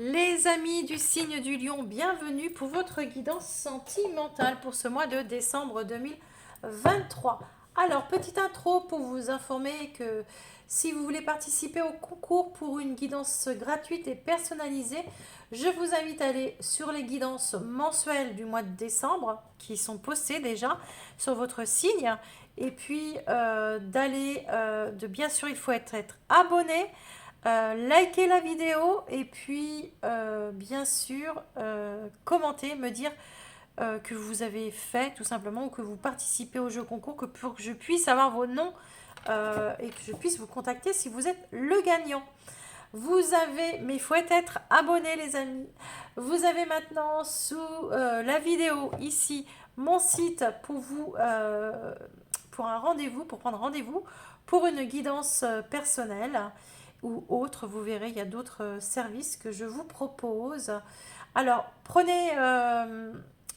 Les amis du signe du lion, bienvenue pour votre guidance sentimentale pour ce mois de décembre 2023. Alors, petite intro pour vous informer que si vous voulez participer au concours pour une guidance gratuite et personnalisée, je vous invite à aller sur les guidances mensuelles du mois de décembre qui sont postées déjà sur votre signe. Et puis bien sûr, il faut être abonné, liker la vidéo et puis bien sûr commenter, me dire que vous avez fait tout simplement ou que vous participez au jeu concours que pour que je puisse avoir vos noms et que je puisse vous contacter si vous êtes le gagnant. Vous avez, mais il faut être abonné les amis. Vous avez maintenant sous la vidéo ici mon site pour vous pour un rendez-vous, pour prendre rendez-vous pour une guidance personnelle ou autre. Vous verrez, il y a d'autres services que je vous propose. Alors, prenez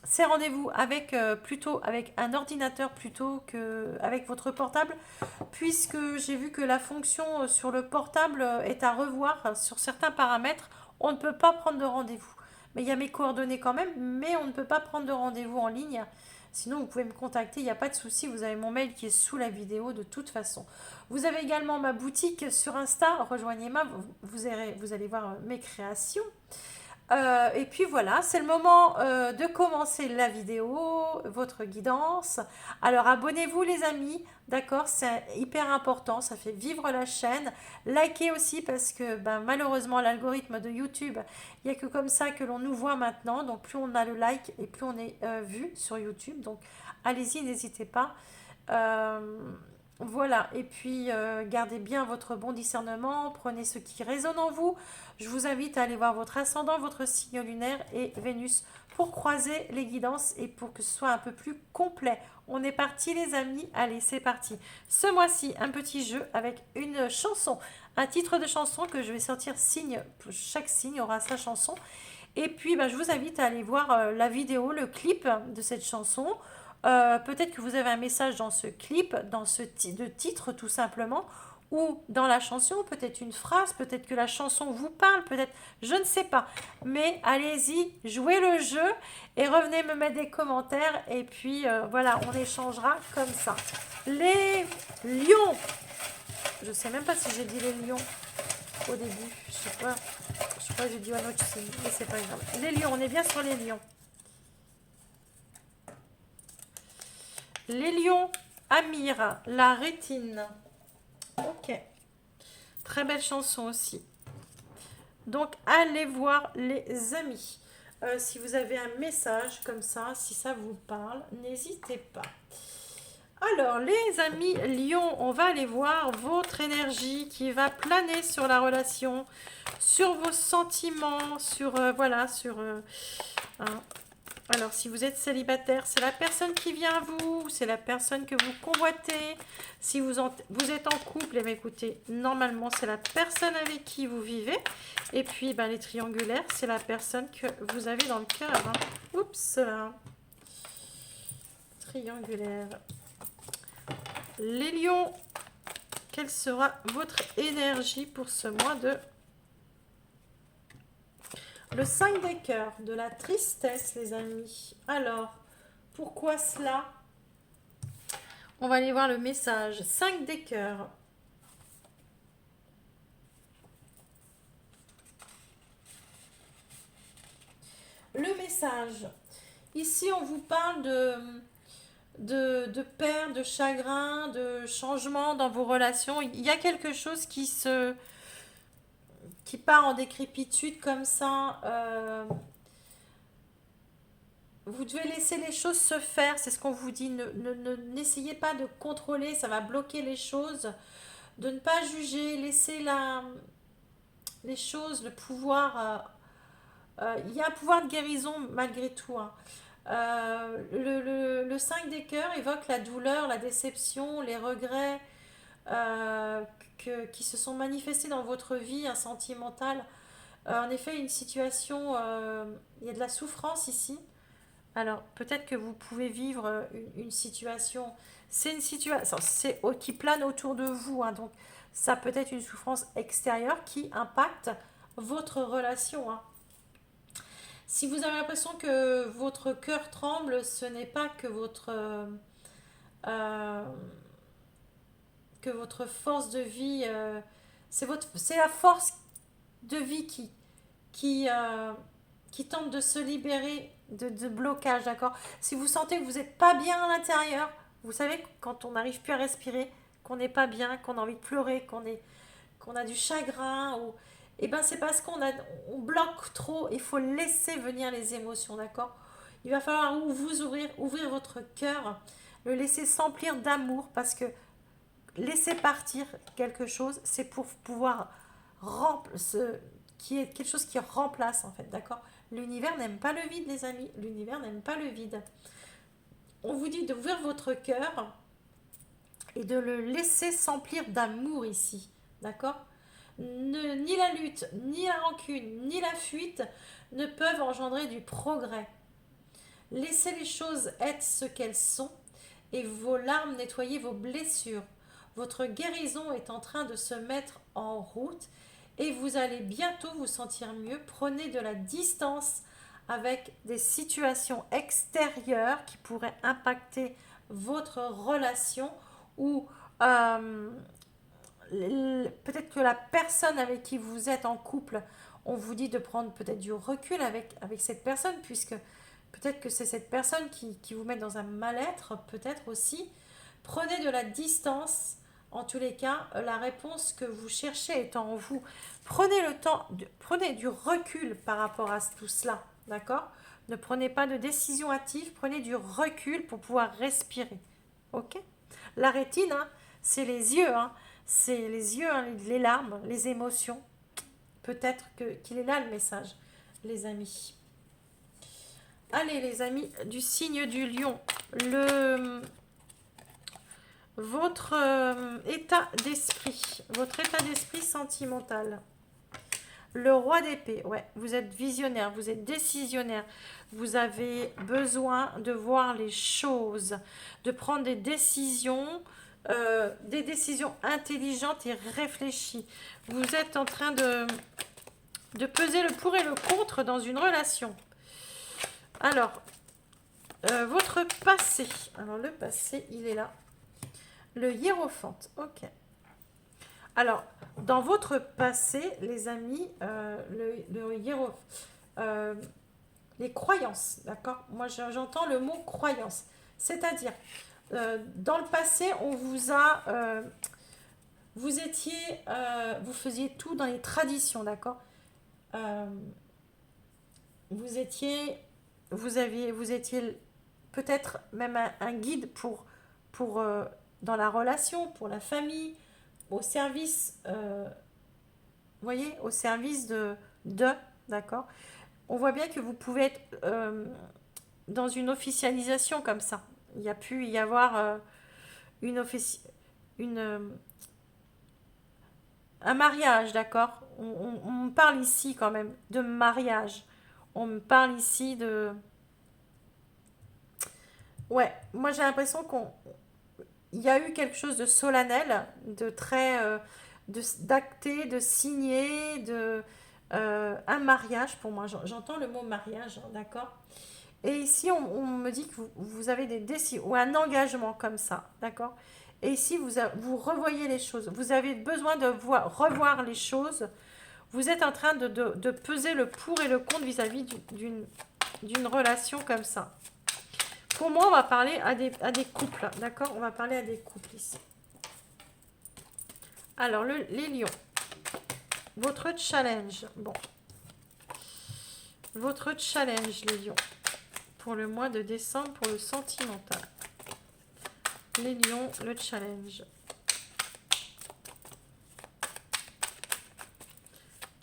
ces rendez-vous avec plutôt avec un ordinateur plutôt que avec votre portable, puisque j'ai vu que la fonction sur le portable est à revoir sur certains paramètres. On ne peut pas prendre de rendez-vous. Mais il y a mes coordonnées quand même, mais on ne peut pas prendre de rendez-vous en ligne. Sinon, vous pouvez me contacter, il n'y a pas de souci, vous avez mon mail qui est sous la vidéo de toute façon. Vous avez également ma boutique sur Insta, rejoignez-moi, vous allez voir mes créations. Et puis voilà, c'est le moment de commencer la vidéo, votre guidance. Alors abonnez-vous les amis, d'accord, c'est hyper important, ça fait vivre la chaîne. Likez aussi parce que ben, malheureusement l'algorithme de YouTube, il n'y a que comme ça que l'on nous voit maintenant. Donc plus on a le like et plus on est vu sur YouTube. Donc allez-y, n'hésitez pas. Euh, voilà, et puis gardez bien votre bon discernement, prenez ce qui résonne en vous. Je vous invite à aller voir votre ascendant, votre signe lunaire et Vénus pour croiser les guidances et pour que ce soit un peu plus complet. On est parti les amis, allez c'est parti. Ce mois-ci, un petit jeu avec une chanson, un titre de chanson que je vais sortir signe, chaque signe aura sa chanson. Et puis, ben, je vous invite à aller voir la vidéo, le clip de cette chanson. Peut-être que vous avez un message dans ce clip, dans ce titre tout simplement, ou dans la chanson, peut-être une phrase, peut-être que la chanson vous parle, peut-être, je ne sais pas. Mais allez-y, jouez le jeu et revenez me mettre des commentaires. Et puis voilà, on échangera comme ça. Les lions. Je ne sais même pas si j'ai dit les lions au début. Je sais pas. Je crois que j'ai dit un autre signe, mais c'est pas grave. Les lions, on est bien sur les lions. Les lions, Amir, la rétine. Ok. Très belle chanson aussi. Donc, allez voir les amis. Si vous avez un message comme ça, si ça vous parle, n'hésitez pas. Alors, les amis Lion, on va aller voir votre énergie qui va planer sur la relation, sur vos sentiments, sur voilà, sur hein. Alors, si vous êtes célibataire, c'est la personne qui vient à vous, c'est la personne que vous convoitez. Si vous êtes en couple, eh bien, écoutez, normalement, c'est la personne avec qui vous vivez. Et puis, ben, les triangulaires, c'est la personne que vous avez dans le cœur. Hein. Oups, là. Triangulaire. Les lions, quelle sera votre énergie pour ce mois de... Le 5 des cœurs, de la tristesse, les amis. Alors, pourquoi cela? On va aller voir le message. 5 des cœurs. Le message. Ici, on vous parle de perte, de chagrin, de changement dans vos relations. Il y a quelque chose qui part en décrépitude comme ça. Vous devez laisser les choses se faire, c'est ce qu'on vous dit. N'essayez pas de contrôler, ça va bloquer les choses. De ne pas juger, laisser les choses, le pouvoir. Il y a un pouvoir de guérison malgré tout. Hein. Le 5 des cœurs évoque la douleur, la déception, les regrets qui se sont manifestés dans votre vie sentimentale. En effet, une situation, il y a de la souffrance ici. Alors, peut-être que vous pouvez vivre une situation, c'est une situation qui plane autour de vous, hein, donc ça peut être une souffrance extérieure qui impacte votre relation, hein. Si vous avez l'impression que votre cœur tremble, ce n'est pas euh, que votre force de vie, c'est la force de vie qui, qui tente de se libérer de blocage, d'accord? Si vous sentez que vous n'êtes pas bien à l'intérieur, vous savez, quand on n'arrive plus à respirer, qu'on n'est pas bien, qu'on a envie de pleurer, qu'on a du chagrin, ou... eh ben c'est parce on bloque trop, il faut laisser venir les émotions, d'accord? Il va falloir vous ouvrir votre cœur, le laisser s'emplir d'amour, parce que laisser partir quelque chose, c'est pour pouvoir qui est quelque chose qui remplace en fait, d'accord? L'univers n'aime pas le vide, les amis. L'univers n'aime pas le vide. On vous dit d'ouvrir votre cœur et de le laisser s'emplir d'amour ici, d'accord? Ni la lutte, ni la rancune, ni la fuite ne peuvent engendrer du progrès. Laissez les choses être ce qu'elles sont et vos larmes nettoyer vos blessures. Votre guérison est en train de se mettre en route et vous allez bientôt vous sentir mieux. Prenez de la distance avec des situations extérieures qui pourraient impacter votre relation ou euh, peut-être que la personne avec qui vous êtes en couple, on vous dit de prendre peut-être du recul avec cette personne, puisque peut-être que c'est cette personne qui vous met dans un mal-être, peut-être aussi. Prenez de la distance. En tous les cas, la réponse que vous cherchez est en vous. Prenez le temps, prenez du recul par rapport à tout cela, d'accord? Ne prenez pas de décision hâtive, prenez du recul pour pouvoir respirer, ok? La rétine, hein, c'est les yeux, hein, c'est les yeux, hein, les larmes, les émotions. Peut-être qu'il est là le message, les amis. Allez, les amis du signe du lion, votre état d'esprit, votre état d'esprit sentimental. Le roi d'épée, ouais, vous êtes visionnaire, vous êtes décisionnaire, vous avez besoin de voir les choses, de prendre des décisions intelligentes et réfléchies. Vous êtes en train de peser le pour et le contre dans une relation. Alors, votre passé. Alors, le passé, il est là. Le hiérophante, ok. Alors, dans votre passé, les amis, le hiérophante, les croyances, d'accord? Moi, j'entends le mot croyance. C'est-à-dire, dans le passé, on vous a... vous faisiez tout dans les traditions, d'accord? Euh, vous étiez, vous étiez peut-être même un guide pour dans la relation, pour la famille, au service, vous voyez, au service d'accord? On voit bien que vous pouvez être dans une officialisation comme ça. Il y a pu y avoir une, offici- une, un mariage, d'accord? On me parle ici quand même de mariage. On me parle ici de... Ouais, moi j'ai l'impression il y a eu quelque chose de solennel, de très... d'acté, de signé, un mariage pour moi. J'entends le mot mariage, hein, d'accord? Et ici, on me dit que vous avez des décisions ou un engagement comme ça, d'accord? Et ici, vous revoyez les choses. Vous avez besoin de revoir les choses. Vous êtes en train de peser le pour et le contre vis-à-vis d'une relation comme ça. Pour moi, on va parler à des couples, d'accord? On va parler à des couples ici. Alors, les lions. Votre challenge. Bon. Votre challenge, les lions. Pour le mois de décembre, pour le sentimental. Les lions, le challenge.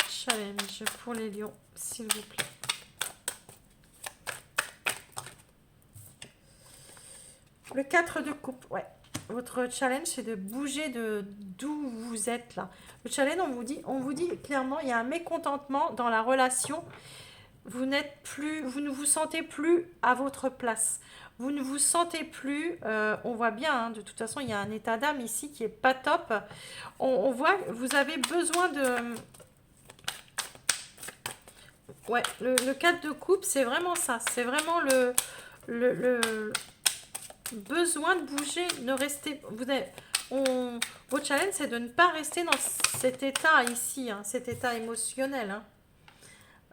Challenge pour les lions, s'il vous plaît. Le 4 de coupe, ouais. Votre challenge, c'est de bouger d'où vous êtes là. Le challenge, on vous dit clairement, il y a un mécontentement dans la relation. Vous ne vous sentez plus à votre place. Vous ne vous sentez plus, on voit bien, hein, de toute façon, il y a un état d'âme ici qui est pas top. On voit, vous avez besoin Ouais, le 4 de coupe, c'est vraiment ça. C'est vraiment le besoin de bouger. Ne restez... votre challenge, c'est de ne pas rester dans cet état ici, hein, cet état émotionnel.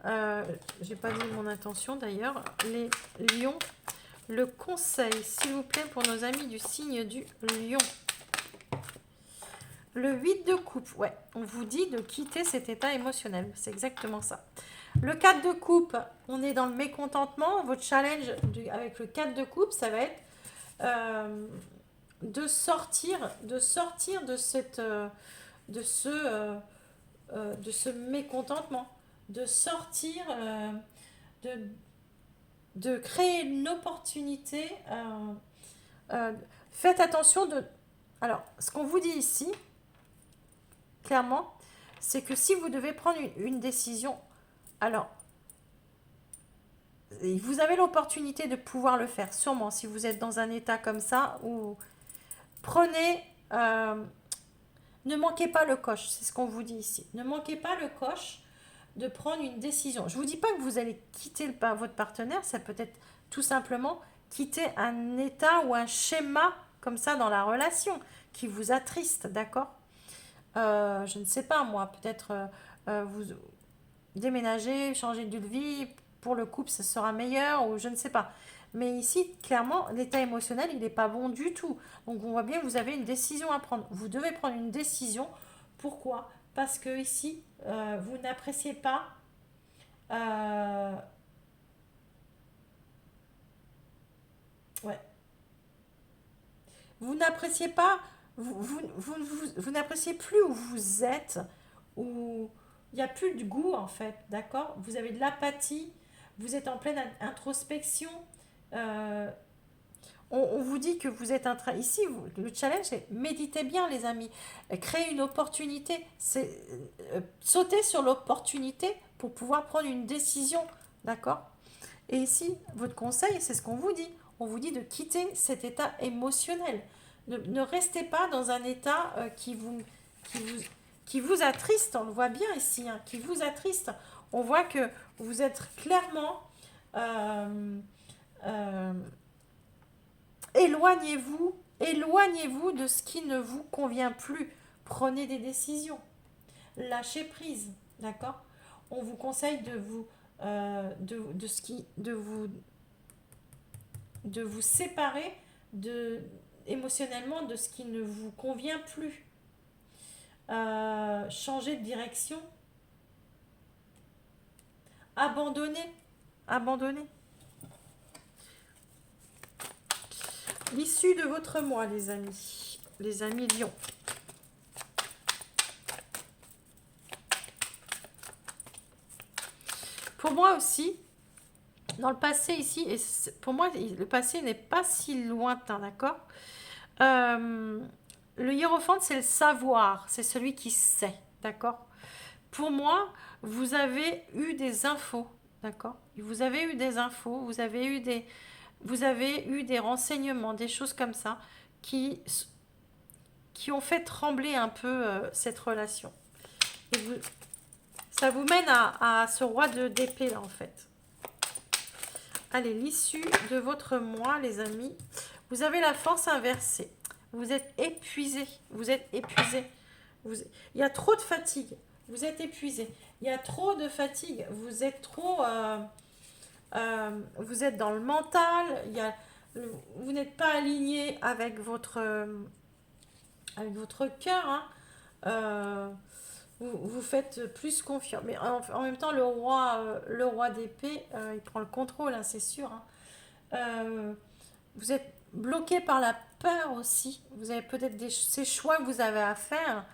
Hein. J'ai pas dit mon intention d'ailleurs. Les lions, le conseil, s'il vous plaît, pour nos amis du signe du lion. Le 8 de coupe, ouais, on vous dit de quitter cet état émotionnel. C'est exactement ça. Le 4 de coupe, on est dans le mécontentement. Votre challenge avec le 4 de coupe, ça va être de sortir de cette, de ce mécontentement, de sortir, de créer une opportunité. Faites attention de... Alors, ce qu'on vous dit ici, clairement, c'est que si vous devez prendre une décision, alors, vous avez l'opportunité de pouvoir le faire, sûrement, si vous êtes dans un état comme ça, où prenez... ne manquez pas le coche, c'est ce qu'on vous dit ici. Ne manquez pas le coche de prendre une décision. Je ne vous dis pas que vous allez quitter votre partenaire, ça peut être tout simplement quitter un état ou un schéma comme ça dans la relation qui vous attriste, d'accord? Je ne sais pas moi, peut-être vous déménager, changer de vie, pour le couple ça sera meilleur ou je ne sais pas. Mais ici, clairement, l'état émotionnel, il n'est pas bon du tout. Donc on voit bien que vous avez une décision à prendre. Vous devez prendre une décision. Pourquoi? Parce que ici, vous n'appréciez pas euh, ouais. Vous n'appréciez pas, vous n'appréciez plus où vous êtes, où il n'y a plus de goût en fait, d'accord? Vous avez de l'apathie, vous êtes en pleine introspection. Euh, on vous dit que vous êtes un train. Ici, le challenge, c'est méditez bien, les amis. Créez une opportunité. C'est sauter sur l'opportunité pour pouvoir prendre une décision, d'accord? Et ici, votre conseil, c'est ce qu'on vous dit. On vous dit de quitter cet état émotionnel. Ne restez pas dans un état qui vous, qui vous attriste. On le voit bien ici, hein, qui vous attriste. On voit que vous êtes clairement... euh, euh, éloignez-vous de ce qui ne vous convient plus. Prenez des décisions. Lâchez prise, d'accord? On vous conseille de vous, de vous séparer émotionnellement de ce qui ne vous convient plus. Changer de direction. Abandonner. Abandonner. L'issue de votre mois, les amis. Les amis Lion. Pour moi aussi, dans le passé ici, et pour moi, le passé n'est pas si lointain, d'accord? Le hiérophante, c'est le savoir, c'est celui qui sait, d'accord? Pour moi, vous avez eu des infos, d'accord? Vous avez eu des infos, vous avez eu des renseignements, des choses comme ça, qui, qui ont fait trembler un peu cette relation. Et ça vous mène à ce roi d'épée, là, en fait. Allez, l'issue de votre mois, les amis. Vous avez la force inversée. Vous êtes épuisé. Vous êtes épuisé. Il y a trop de fatigue. Vous êtes épuisé. Il y a trop de fatigue. Vous êtes trop... vous êtes dans le mental. Vous n'êtes pas aligné avec votre cœur. Hein. Vous faites plus confiance. Mais en même temps, le roi d'épée, il prend le contrôle, hein, c'est sûr. Hein. Vous êtes bloqué par la peur aussi. Vous avez peut-être ces choix que vous avez à faire.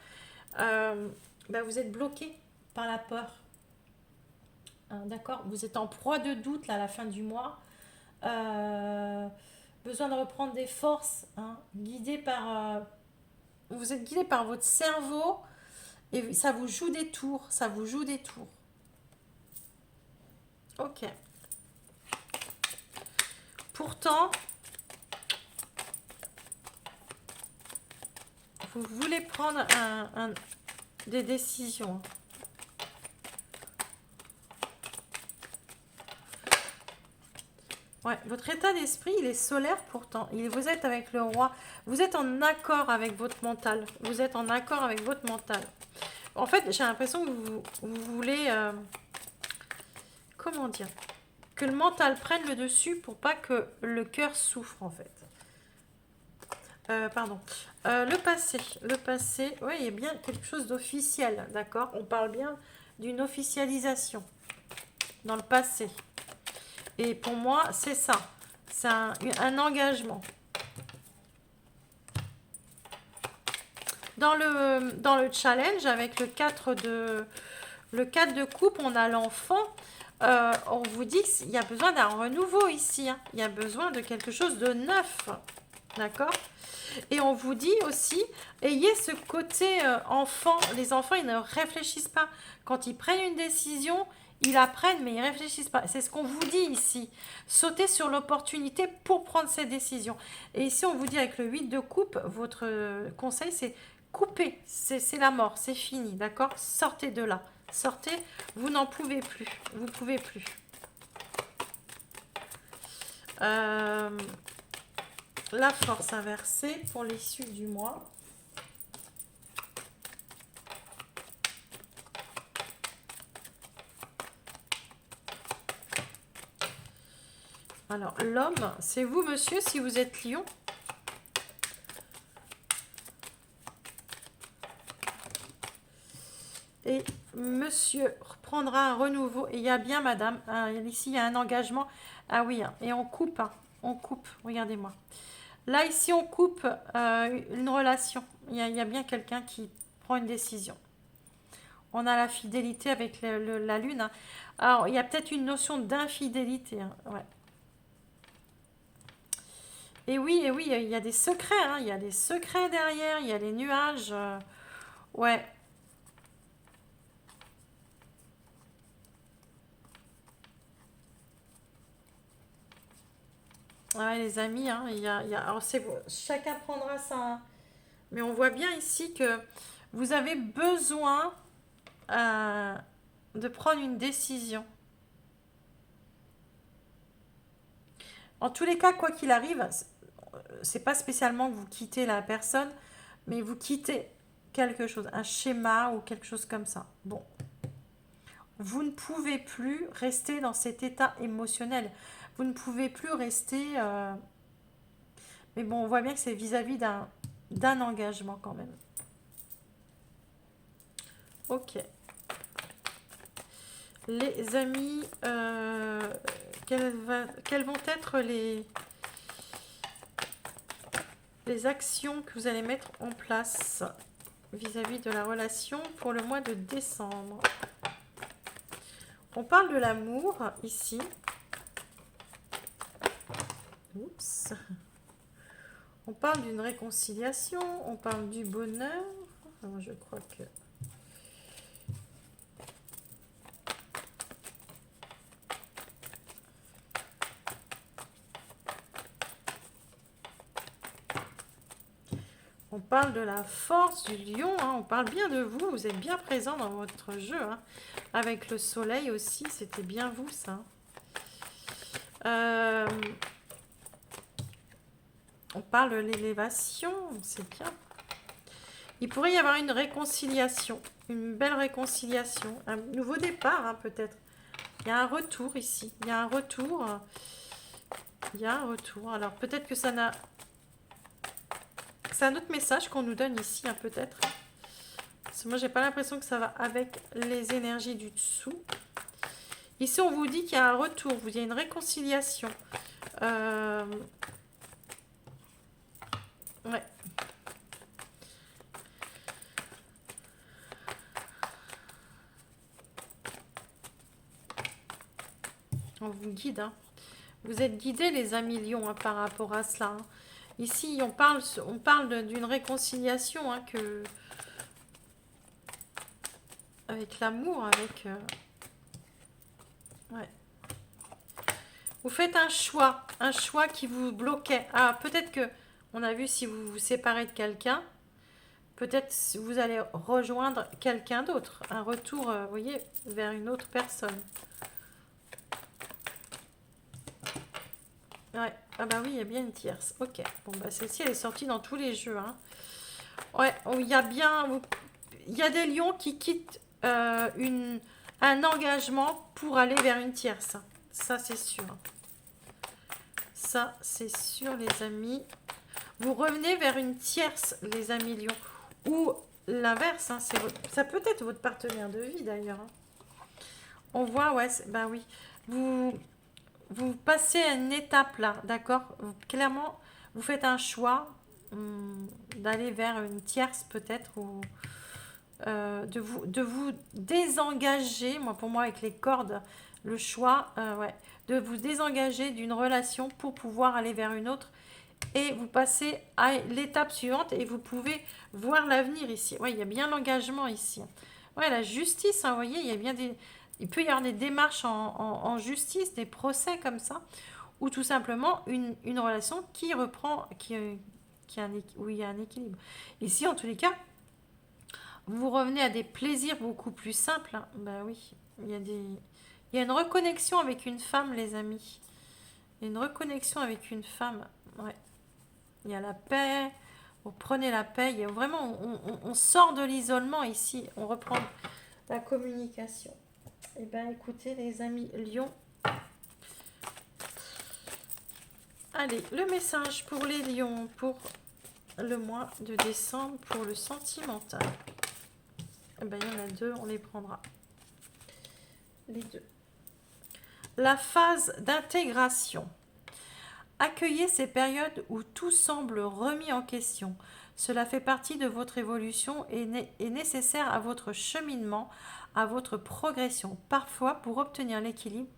Vous êtes bloqué par la peur. Hein, d'accord? Vous êtes en proie de doute là, à la fin du mois. Besoin de reprendre des forces. Hein, guidé par... vous êtes guidé par votre cerveau. Et ça vous joue des tours. Ça vous joue des tours. Ok. Pourtant, vous voulez prendre des décisions. Ouais, votre état d'esprit, il est solaire pourtant. Vous êtes avec le roi. Vous êtes en accord avec votre mental. Vous êtes en accord avec votre mental. En fait, j'ai l'impression que vous voulez... comment dire? Que le mental prenne le dessus pour pas que le cœur souffre, en fait. Pardon. Le passé. Le passé, oui, il y a bien quelque chose d'officiel, d'accord? On parle bien d'une officialisation dans le passé. Et pour moi, c'est ça. C'est un engagement. Dans le challenge, avec le 4 de coupe, on a l'enfant. On vous dit qu'il y a besoin d'un renouveau ici. Hein. Il y a besoin de quelque chose de neuf. D'accord? Et on vous dit aussi, ayez ce côté enfant. Les enfants, ils ne réfléchissent pas. Quand ils prennent une décision, ils apprennent, mais ils ne réfléchissent pas. C'est ce qu'on vous dit ici. Sautez sur l'opportunité pour prendre cette décision. Et ici, on vous dit avec le 8 de coupe, votre conseil, c'est couper. C'est la mort, c'est fini, d'accord? Sortez de là. Sortez, vous n'en pouvez plus. Vous ne pouvez plus. La force inversée pour l'issue du mois. Alors, l'homme, c'est vous, monsieur, si vous êtes lion. Et monsieur reprendra un renouveau. Et il y a bien, madame, ici, il y a un engagement. Ah oui, hein, et on coupe, on coupe, regardez-moi. Là, ici, on coupe une relation. Il y a bien quelqu'un qui prend une décision. On a la fidélité avec la lune. Hein. Alors, il y a peut-être une notion d'infidélité. Hein. Ouais. Et oui, il y a des secrets. Hein. Il y a des secrets derrière. Il y a les nuages. Ouais. Ouais, les amis. Hein, alors, chacun prendra ça. Hein. Mais on voit bien ici que vous avez besoin euh, de prendre une décision. En tous les cas, quoi qu'il arrive, c'est pas spécialement que vous quittez la personne, mais vous quittez quelque chose, un schéma ou quelque chose comme ça. Bon, vous ne pouvez plus rester dans cet état émotionnel. Vous ne pouvez plus rester. Mais bon, on voit bien que c'est vis-à-vis d'un engagement quand même. Ok. Les amis, quelles vont être les actions que vous allez mettre en place vis-à-vis de la relation pour le mois de décembre? On parle de l'amour ici. Oups. On parle d'une réconciliation, on parle du bonheur. Alors, je crois que... On parle de la force du lion, hein. On parle bien de vous, vous êtes bien présent dans votre jeu. Hein. Avec le soleil aussi, c'était bien vous ça. On parle de l'élévation, c'est bien. Il pourrait y avoir une réconciliation, une belle réconciliation, un nouveau départ hein, peut-être. Il y a un retour ici, il y a un retour. Il y a un retour. Alors peut-être que ça n'a... C'est un autre message qu'on nous donne ici, hein, peut-être. Parce que moi, j'ai pas l'impression que ça va avec les énergies du dessous. Ici, on vous dit qu'il y a un retour, il y a une réconciliation. Ouais. On vous guide. Hein. Vous êtes guidés, les amis lions, hein, par rapport à cela. Hein. Ici, on parle d'une réconciliation hein, avec l'amour, avec... ouais. Vous faites un choix qui vous bloquait. Ah, peut-être que, on a vu si vous vous séparez de quelqu'un, peut-être vous allez rejoindre quelqu'un d'autre. Un retour, vous voyez, vers une autre personne. Ouais. Ah bah oui, il y a bien une tierce. Ok. Bon, bah celle-ci, elle est sortie dans tous les jeux, hein. Ouais, oh, il y a bien... Il y a des lions qui quittent un engagement pour aller vers une tierce. Ça, c'est sûr. Ça, c'est sûr, les amis. Vous revenez vers une tierce, les amis lions. Ou l'inverse, hein, ça peut être votre partenaire de vie, d'ailleurs, hein. On voit, ouais, bah oui. Vous, vous passez à une étape là, d'accord? Clairement, vous faites un choix d'aller vers une tierce peut-être ou de vous désengager. Moi, pour moi, avec les cordes, le choix, ouais, de vous désengager d'une relation pour pouvoir aller vers une autre et vous passez à l'étape suivante et vous pouvez voir l'avenir ici. Ouais, il y a bien l'engagement ici. Ouais, la justice, hein, vous voyez, il y a bien des... Il peut y avoir des démarches en justice, des procès comme ça, ou tout simplement une relation qui reprend, où il y a un équilibre. Ici, en tous les cas, vous revenez à des plaisirs beaucoup plus simples, hein. Ben oui, il y a une reconnexion avec une femme, les amis. Il y a une reconnexion avec une femme. Ouais. Il y a la paix, vous prenez la paix, il y a vraiment, on sort de l'isolement ici, on reprend la communication. Eh bien écoutez les amis Lion, allez, le message pour les lions pour le mois de décembre pour le sentimental. Eh bien il y en a deux, on les prendra. Les deux. La phase d'intégration. Accueillez ces périodes où tout semble remis en question. Cela fait partie de votre évolution et est nécessaire à votre cheminement, à votre progression. Parfois, pour obtenir l'équilibre,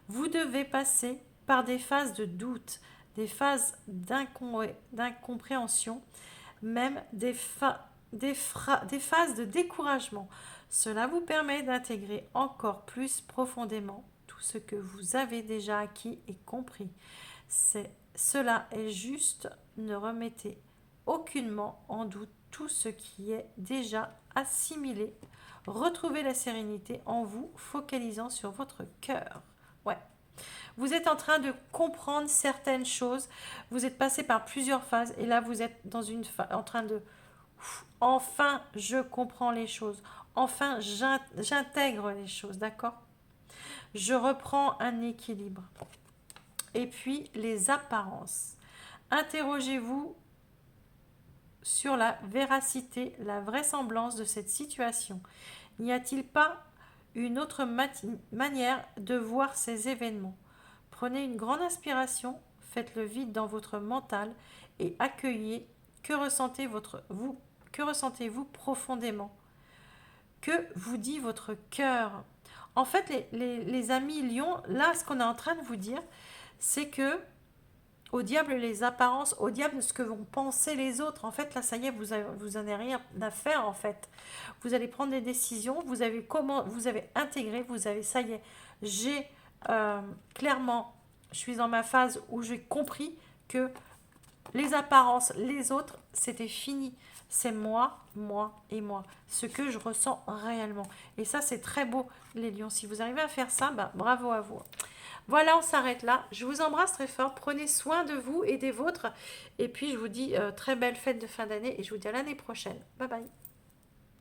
vous devez passer par des phases de doute, des phases d'incompréhension, même des phases de découragement. Cela vous permet d'intégrer encore plus profondément tout ce que vous avez déjà acquis et compris. Cela est juste, ne remettez aucunement en doute tout ce qui est déjà assimilé. Retrouvez la sérénité en vous, focalisant sur votre cœur. Ouais. Vous êtes en train de comprendre certaines choses. Vous êtes passé par plusieurs phases et là vous êtes dans en train de enfin je comprends les choses. Enfin j'intègre les choses, d'accord? Je reprends un équilibre. Et puis les apparences. Interrogez-vous sur la véracité, la vraisemblance de cette situation. N'y a-t-il pas une autre manière de voir ces événements? Prenez une grande inspiration, faites le vide dans votre mental et accueillez que ressentez-vous profondément. Que vous dit votre cœur? En fait, les amis lions, là, ce qu'on est en train de vous dire, c'est que au diable les apparences, au diable ce que vont penser les autres. En fait, là, ça y est, vous en avez rien à faire, en fait. Vous allez prendre des décisions, vous avez intégré, ça y est, j'ai clairement, je suis dans ma phase où j'ai compris que les apparences, les autres, c'était fini. C'est moi, moi et moi. Ce que je ressens réellement. Et ça, c'est très beau, les lions. Si vous arrivez à faire ça, bah, bravo à vous. Voilà, on s'arrête là. Je vous embrasse très fort. Prenez soin de vous et des vôtres. Et puis, je vous dis très belle fête de fin d'année et je vous dis à l'année prochaine. Bye bye.